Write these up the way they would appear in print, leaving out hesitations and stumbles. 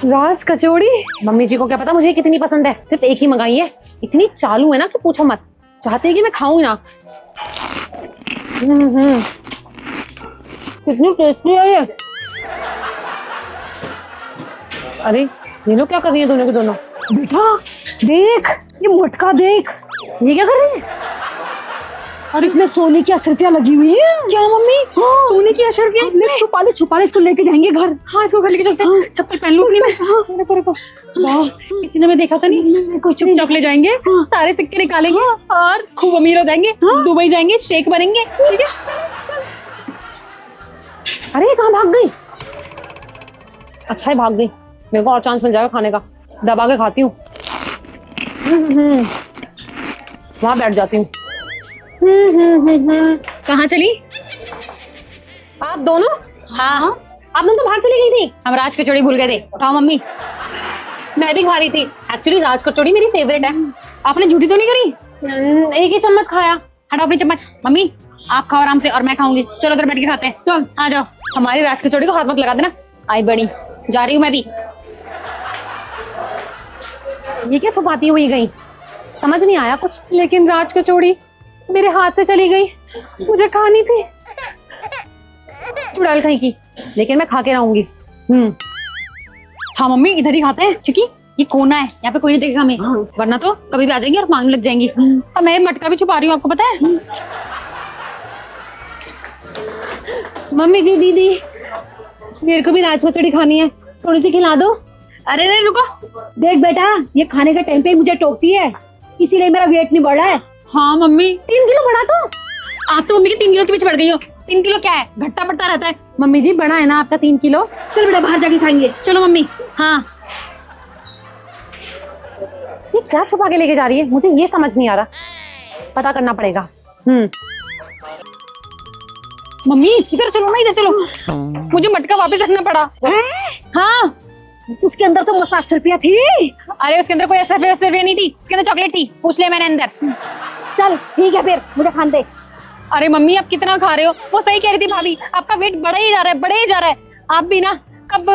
राज कचौड़ी। Mummy जी को क्या पता मुझे कितनी पसंद है, सिर्फ एक ही मंगाई है। इतनी चालू है ना कि पूछो मत, चाहते हैं कि मैं खाऊं ना। कितनी टेस्टी है ये। अरे ये लोग क्या कर रही है दोनों के दोनों। बेटा देख, ये मटका देख, ये क्या कर रही है। और इसमें सोने की अशर्फियां लगी हुई है। क्या मम्मी, हाँ। सोने की अशर्फियां इसमें। छुपा ले, इसको लेके जाएंगे घर। हाँ इसको घर लेके चलते हैं। चप्पल पहन लूं अपनी मैं। रुको। वाह, किसी ने हमें देखा था नहीं। कुछ चुपचाप ले जाएंगे, सारे सिक्के निकालेंगे और खूब अमीर हो जाएंगे। दुबई जाएंगे, शेख बनेंगे। ठीक है चल। अरे कहाँ भाग गई। अच्छा है भाग गई, मेरे को और चांस मिल जाएगा खाने का। दबा के खाती हूँ। वहां बैठ जाती हूँ। कहाँ चली आप दोनों। हाँ आप दोनों तो बाहर चली गई थी। हम राज कचौड़ी भूल गए थे। उठाओ मम्मी। मैं भी खा रही थी एक्चुअली, राज कचौड़ी मेरी फेवरेट है। आपने झूठी तो नहीं करी। एक ही चम्मच खाया। हटाओ अपनी चम्मच। मम्मी आप खाओ आराम से और मैं खाऊंगी। चलो उधर बैठ के खाते हैं। चल आ जाओ। हमारी राज कचौड़ी को हाथ मत लगा देना। आई बड़ी, जा रही हूँ मैं भी। ये क्या छुपाती हुई गई, समझ नहीं आया कुछ। लेकिन राज कचौड़ी मेरे हाथ से चली गई, मुझे खानी थी। चुड़ैल कहीं की, लेकिन मैं खा के रहूंगी। हाँ मम्मी इधर ही खाते हैं, क्योंकि ये कोना है, यहाँ पे कोई नहीं देखेगा हमें। वरना तो कभी भी आ जाएंगी और मांगने लग जाएंगी। और मैं मटका भी छुपा रही हूँ, आपको पता है। मम्मी जी दीदी, मेरे को भी राज कचौड़ी खानी है, थोड़ी सी खिला दो। अरे रुको। देख बेटा, ये खाने के टाइम पे मुझे टोकती है, इसीलिए मेरा वेट नहीं बढ़ा है। हाँ मम्मी 3 किलो बढ़ा तो। आप तो मम्मी के 3 किलो के पीछे बढ़ गई हो। 3 किलो क्या है, घट्टा बढ़ता रहता है। मम्मी जी बड़ा है ना आपका 3 किलो। चल बेटा बाहर जाके खाएंगे। चलो मम्मी। हाँ ये क्या छुपा के लेके जा रही है, मुझे ये समझ नहीं आ रहा, पता करना पड़ेगा। मम्मी इधर चलो ना, इधर चलो। मुझे मटका वापस रखना पड़ा। हाँ उसके अंदर तो मसाज रुपया थी। अरे उसके अंदर कोई असरफिया नहीं थी, उसके अंदर चॉकलेट थी, पूछ लिया मैंने अंदर। चल ठीक है फिर, मुझे खाने दे। अरे मम्मी आप कितना खा रहे हो, वो सही कह रही थी भाभी, आपका वेट बढ़ा ही जा रहा है। आप भी ना कब।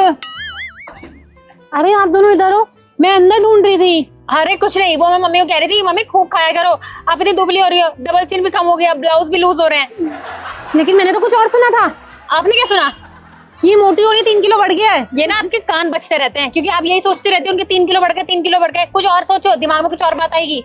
अरे आप दोनों इधर हो, मैं अंदर ढूंढ रही थी। अरे कुछ नहीं, वो मैं मम्मी को कह रही थी मम्मी खूब खाया करो, आप इतनी दुबली हो रही हो, डबल चिन भी कम हो गया, ब्लाउज भी लूज हो रहे हैं। लेकिन मैंने तो कुछ और सुना था। आपने क्या सुना। ये मोटी हो रही, 3 किलो बढ़ गया है। ये ना आपके कान बचते रहते हैं, क्योंकि आप यही सोचते रहते हो उनके 3 किलो बढ़ गए, 3 किलो बढ़ गए। कुछ और सोचो, दिमाग में कुछ और बात आएगी।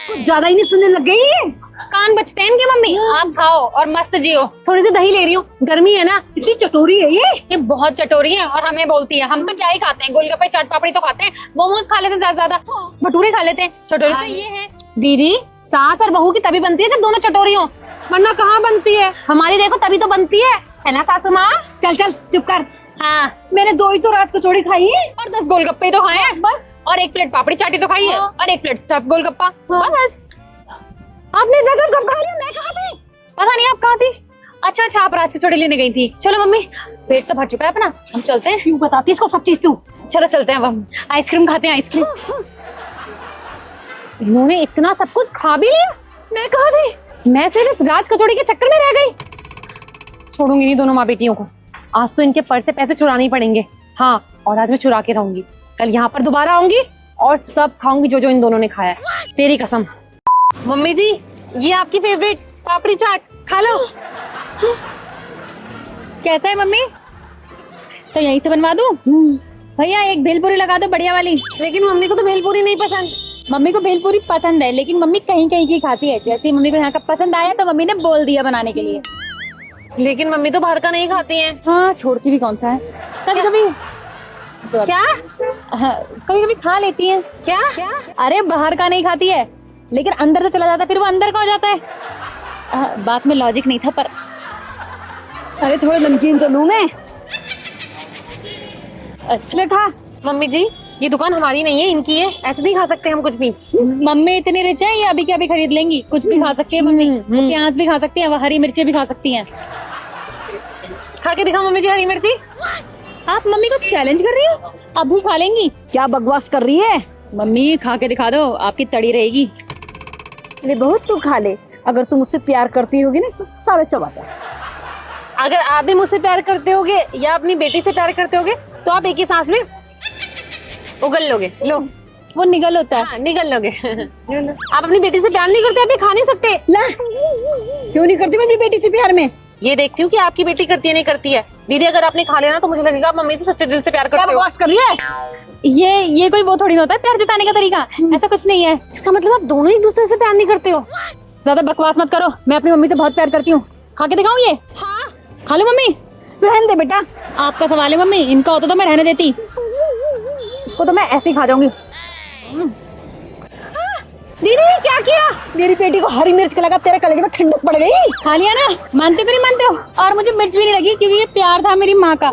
कुछ ज्यादा ही नहीं सुनने लग गई है। कान बचते हैं इनके मम्मी। आप खाओ और मस्त जियो। थोड़ी सी दही ले रही हूँ, गर्मी है ना। इतनी चटोरी है ये बहुत चटोरी है और हमें बोलती है। हम तो क्या ही खाते हैं, गोलगप्पे चाट पापड़ी तो खाते हैं, मोमोज खा लेते हैं ज्यादा, भटूरे खा लेते हैं। चटोरी तो ये है दीदी, सास और बहू की तभी बनती है जब दोनों चटोरी हो, वरना कहाँ बनती है। हमारी देखो तभी तो बनती है ना सासू माँ। चल चुप कर। हाँ मैंने 2 ही तो राज कचौड़ी खाई है और 10 गोलगप्पे तो खाए हैं बस, और 1 प्लेट पापड़ी चाटी तो खाई है, और 1 प्लेट स्टफ गोलगप्पा बस। आपने इतना सब कब खा लिया, मैं कहाँ थी। पता नहीं आप कहाँ थी। अच्छा आप राज कचौड़ी लेने गई थी। चलो मम्मी पेट तो भर चुका है अपना, हम चलते हैं। क्यों बताती इसको सब चीज तू। चलो चलते हैं अब हम आइसक्रीम खाते हैं। आइसक्रीम इन्होंने इतना सब कुछ खा भी लिया, मैं कहाँ थी। मैं सिर्फ राज कचौड़ी के चक्कर में रह गई। छोड़ूंगी नहीं दोनों माँ बेटियों को। आज तो इनके पर्स से पैसे चुराने ही पड़ेंगे। हाँ और आज मैं चुरा के रहूंगी, कल यहाँ पर दोबारा आऊंगी और सब खाऊंगी जो इन दोनों ने खाया है, तेरी कसम। मम्मी जी ये आपकी फेवरेट पापड़ी चाट, खा लो। कैसा है मम्मी, तो यहीं से बनवा दूं। भैया एक भेलपूरी लगा दो बढ़िया वाली। लेकिन मम्मी को तो भेलपूरी नहीं पसंद। मम्मी को भेलपूरी पसंद है, लेकिन मम्मी कहीं कहीं की खाती है। जैसे मम्मी को यहाँ का पसंद आया तो मम्मी ने बोल दिया बनाने के लिए। लेकिन मम्मी तो बाहर का नहीं खाती हैं। हाँ छोड़ती भी कौन सा है, कभी कभी क्या कभी कभी खा लेती हैं। क्या अरे बाहर का नहीं खाती है, लेकिन अंदर से चला जाता है, फिर वो अंदर का हो जाता है। बात में लॉजिक नहीं था पर। अरे थोड़ा नमकीन तो लूं मैं। अच्छा था मम्मी जी, ये दुकान हमारी नहीं है, इनकी है, ऐसे नहीं खा सकते हम कुछ भी। मम्मी इतनी रिच है, ये अभी के अभी खरीद लेंगी, कुछ भी खा सकती है मम्मी। प्याज भी खा सकती है, हरी मिर्ची भी खा सकती हैं। खा के दिखा मम्मी जी हरी मिर्ची। आप मम्मी को चैलेंज कर रही हो, अभी खा लेंगी। क्या बकवास कर रही है। मम्मी खा के दिखा दो, आपकी तड़ी रहेगी। अरे बहुत तू खा ले, अगर तुम मुझसे प्यार करती होगी ना तो सारे चबा जा। अगर आप भी मुझसे प्यार करते होगे या अपनी बेटी से प्यार करते होगे तो आप एक ही सांस में उगल लोगे, लो। वो निगल होता है। हाँ, निगल लोगे। आप अपनी बेटी से प्यार नहीं करते, आप ये खा नहीं सकते। ला क्यों नहीं करती मैं अपनी बेटी से प्यार में? ये देखती हूँ कि आपकी बेटी करती है नहीं करती है। दीदी अगर आपने खा लिया ना तो मुझे लगेगा आप मम्मी से सच्चे दिल से प्यार क्या करते हो। बकवास कर रही है? ये कोई वो थोड़ी ना होता है प्यार जताने का तरीका। ऐसा कुछ नहीं है। इसका मतलब आप दोनों एक दूसरे से प्यार नहीं करते हो। ज्यादा बकवास मत करो। मैं अपनी मम्मी से बहुत प्यार करती हूँ। खा के दिखाऊं ये? हाँ, खा लो मम्मी। रहने दे बेटा। आपका सवाल है मम्मी, इनका होता तो मैं रहने देती। इसको तो मैं ऐसे ही खा जाऊंगी। दीदी क्या किया? मेरी बेटी को हरी मिर्च के लगा, तेरे कलेजे में ठंडक पड़ गई। खा लिया ना? मानते हो कि नहीं मानते हो? और मुझे मिर्च भी नहीं लगी क्योंकि ये प्यार था मेरी माँ का।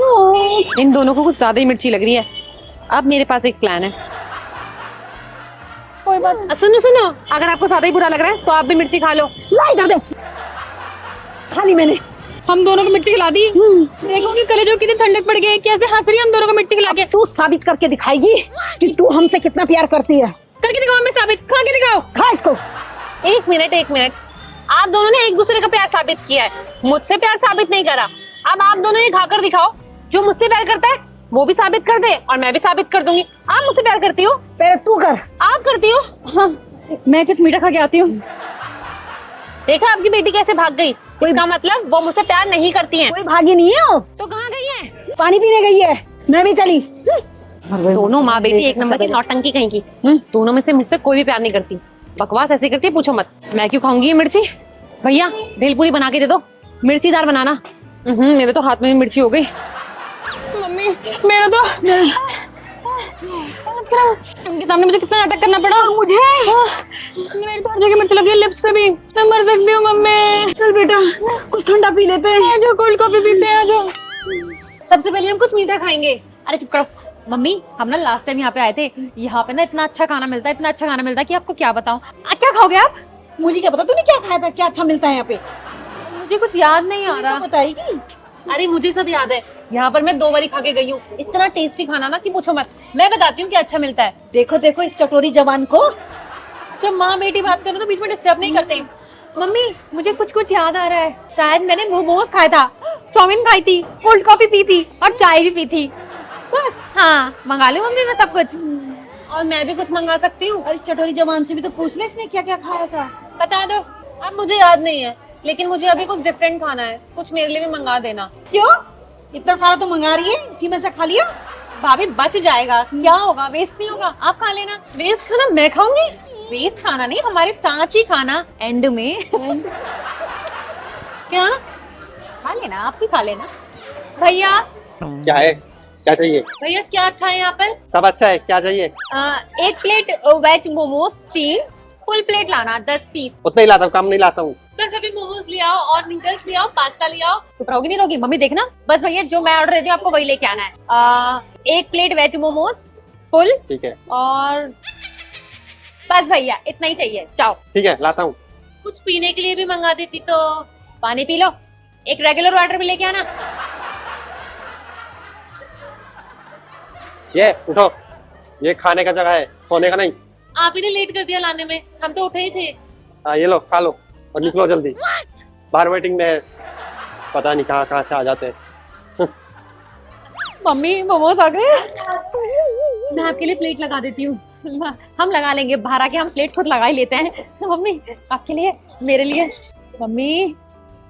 इन दोनों को कुछ ज्यादा ही मिर्ची लग रही है। अब मेरे पास एक प्लान है। कोई बात। सुनो सुनो, अगर आपको ज्यादा ही बुरा लग रहा है तो आप भी मिर्ची खा लो। ला इधर दे। खा ली मैंने। हम दोनों को मिर्ची खिला दी। देखोगे कलेजों कितनी ठंडक पड़ गई। कैसे हंस रही है हम दोनों को मिर्ची खिला के। तू साबित करके दिखाएगी कि तू हमसे कितना प्यार करती है। करके दिखाओ मैं साबित। खा के दिखाओ। खा इसको। एक मिनट, आप दोनों ने एक दूसरे का प्यार साबित किया है, मुझसे प्यार साबित नहीं करा। अब आप दोनों ये खाकर दिखाओ। जो मुझसे प्यार करता है वो भी साबित कर दे और मैं भी साबित कर दूंगी। आप मुझसे प्यार करती हो? पहले तू कर। आप करती हो? हाँ, मैं कुछ मीठा खा के आती हूँ। देखा आपकी बेटी कैसे भाग गई। इसका मतलब वो मुझसे प्यार नहीं करती हैं। कोई भागी नहीं है वो। तो कहाँ गई है? पानी पीने गई है। मैं भी चली। दोनों माँ बेटी एक नंबर की नौटंकी कहीं की। दोनों में से मुझसे कोई भी प्यार नहीं करती। बकवास ऐसे करती है, पूछो मत। मैं क्यों खाऊंगी ये मिर्ची? भैया भेलपूरी बना के दे दो, मिर्चीदार बनाना। मेरे तो हाथ में भी मिर्ची हो गई। मम्मी मेरा तो उनके सामने मुझे कितना नाटक करना पड़ा। मुझे मेरी तो हर जगह मिर्च लगी है, लिप्स पे भी। मैं मर सकती हूँ मम्मी। चल बेटा कुछ ठंडा पी लेते हैं। आजो कोल्ड कॉफी पीते हैं। आजो। सबसे पहले हम कुछ मीठा खाएंगे। अरे चुप करो मम्मी। हम ना लास्ट टाइम यहाँ पे आए थे। यहाँ पे ना इतना अच्छा खाना मिलता है, इतना अच्छा खाना मिलता है कि आपको क्या बताऊँ। क्या खाओगे आप? मुझे क्या पता तूने क्या खाया था, क्या अच्छा मिलता है यहाँ पे? मुझे कुछ याद नहीं आ रहा। बताएगी? अरे मुझे सब याद है। यहाँ पर मैं 2 बारी खा के गई हूँ। इतना टेस्टी खाना ना कि पूछो मत। मैं बताती हूँ क्या अच्छा मिलता है। देखो देखो इस चटोरी जवान को। जब माँ बेटी बात करो तो बीच में डिस्टर्ब नहीं करते। मम्मी मुझे कुछ याद आ रहा है। शायद मैंने मोमोज खाया था, चाउमीन खाई थी, कोल्ड कॉफी पी थी और चाय भी पी थी। बस। हाँ मंगा लो मम्मी मैं सब कुछ। और मैं भी कुछ मंगा सकती हूँ। अरे चटोरी जवान से भी तो पूछ ले इसने क्या क्या खाया था। बता दो। अब मुझे याद नहीं है, लेकिन मुझे अभी कुछ डिफरेंट खाना है। कुछ मेरे लिए भी मंगा देना। क्यों? इतना सारा तो मंगा रही है, इसी में से खा लिया। भाभी बच जाएगा, क्या होगा, वेस्ट नहीं होगा। आप खा लेना। वेस्ट खाना मैं खाऊंगी? वेस्ट खाना नहीं, हमारे साथ ही खाना एंड में। क्या खा लेना, आप भी खा लेना। भैया क्या है, क्या चाहिए? भैया क्या अच्छा है यहाँ पर? सब अच्छा है, क्या चाहिए? एक plate veg momos 3, full plate लाना 10 पीस। उतना ही लाता हूँ, कम नहीं लाता हूँ। बस अभी मोमोज ले आओ और नूडल्स ले आओ, पास्ता ले आओ। चुप रहोगी नहीं रहोगी? मम्मी देखना। बस भैया जो मैं ऑर्डर देती हूँ आपको वही लेके आना है। एक प्लेट वेज मोमोज फुल ठीक है, और बस भैया इतना ही चाहिए। जाओ। ठीक है, लाता हूँ। कुछ पीने के लिए भी मंगा देती तो। पानी पी लो। एक रेगुलर वाटर भी लेके आना। ये उठो, ये खाने का जगह है, सोने का नहीं। आप ही ने लेट कर दिया लाने में, हम तो उठे ही थे। हाँ ये लो, खा लो और निकलो जल्दी। बाहर वेटिंग में है, पता नहीं कहाँ कहाँ से आ जाते हैं। मम्मी मोमोज आ गए। मैं आपके लिए प्लेट लगा देती हूँ। हम लगा लेंगे, बाहर आके हम प्लेट खुद लगा ही लेते हैं। मम्मी आपके लिए, मेरे लिए। मम्मी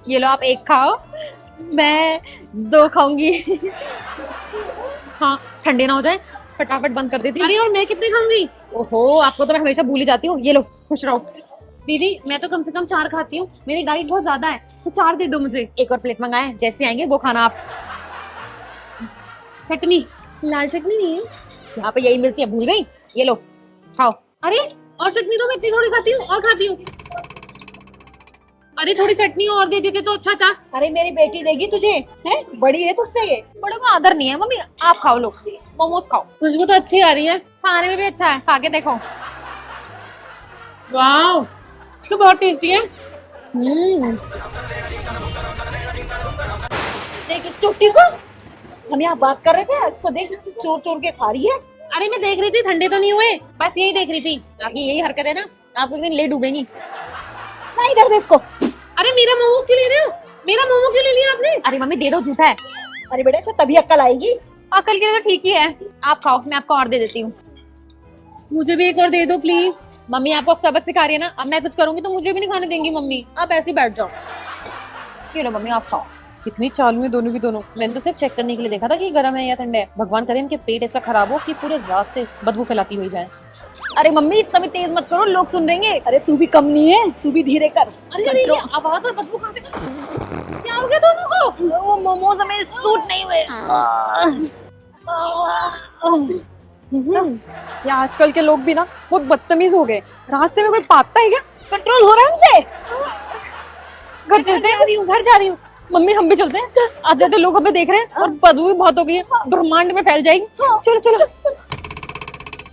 ये लो आप एक खाओ, मैं 2 खाऊंगी। हाँ ठंडे ना हो जाए, फटाफट बंद कर देती। अरे और मैं कितने खाऊंगी? ओहो आपको तो मैं हमेशा भूल ही जाती हूँ। ये लो खुश रहो। दीदी मैं तो कम से कम 4 खाती हूँ, मेरी डाइट बहुत ज्यादा है, तो 4 दे दो मुझे। एक और प्लेट मंगाए, जैसे आएंगे वो खाना आप। चटनी, लाल चटनी नहीं है यहाँ पे, यही मिलती है, भूल गई। ये लो खाओ। अरे और चटनी तो मैं इतनी थोड़ी खाती हूँ, और खाती हूँ। अरे थोड़ी चटनी और दे देते तो अच्छा था। अरे मेरी बेटी देगी तुझे, हैं? बड़ी है तुझसे ये। बड़ों का आदर नहीं है। मम्मी आप खाओ, लो मोमोज खाओ। खुशबू तो अच्छी आ रही है, खाने में भी अच्छा है, खा के देखो। वाह तो बहुत टेस्टी है। देख इस टुट्टी को, हम यहाँ बात कर रहे थे, इसको देख चोर चोर के खा रही है। अरे मैं देख रही थी, ठंडे तो नहीं हुए, बस यही देख रही थी। आपकी यही हरकत है ना, आप एक दिन ले डूबेंगी। ना इधर दे इसको। अरे मेरा मोमोज क्यों ले रहे हो? मेरा मोमो क्यों ले लिया आपने? अरे मम्मी दे दो, झूठा है। अरे बेटा इसे तभी अक्ल आएगी कल के लिए तो ठीक ही है। आप खाओ, मैं आपको और दे देती हूँ। मुझे भी एक और दे दो प्लीज। मम्मी आपको सबक सिखा रही है ना, अब मैं कुछ करूंगी तो मुझे भी नहीं खाने देंगी मम्मी। आप ऐसे ही बैठ जाओ। ये लो मम्मी, आप खाओ। कितनी चालू है दोनों की दोनों। मैंने तो सिर्फ चेक करने के लिए देखा था कि गर्म है या ठंडा है। भगवान करे इनके पेट ऐसा खराब हो कि पूरे रास्ते बदबू फैलाती हुई जाए। अरे मम्मी इतना भी तेज मत करो, लोग सुन रहेंगे। अरे तू भी कम नहीं है, तू भी धीरे कर। अरे अरे ये आवाज और बदबू कहाँ से? क्या हो गया दोनों को? वो मोमोज हमें सूट नहीं हुए। ये आजकल के लोग भी ना बहुत बदतमीज हो गए। रास्ते में कोई पाता है क्या? कंट्रोल हो रहा है हमसे। घर चलते हैं, घर जा रही हूँ। मम्मी हम भी चलते हैं। आधे आधे लोग हमें देख रहे हैं और बदबू भी बहुत हो गई है, ब्रह्मांड में फैल जाएगी। चलो चलो।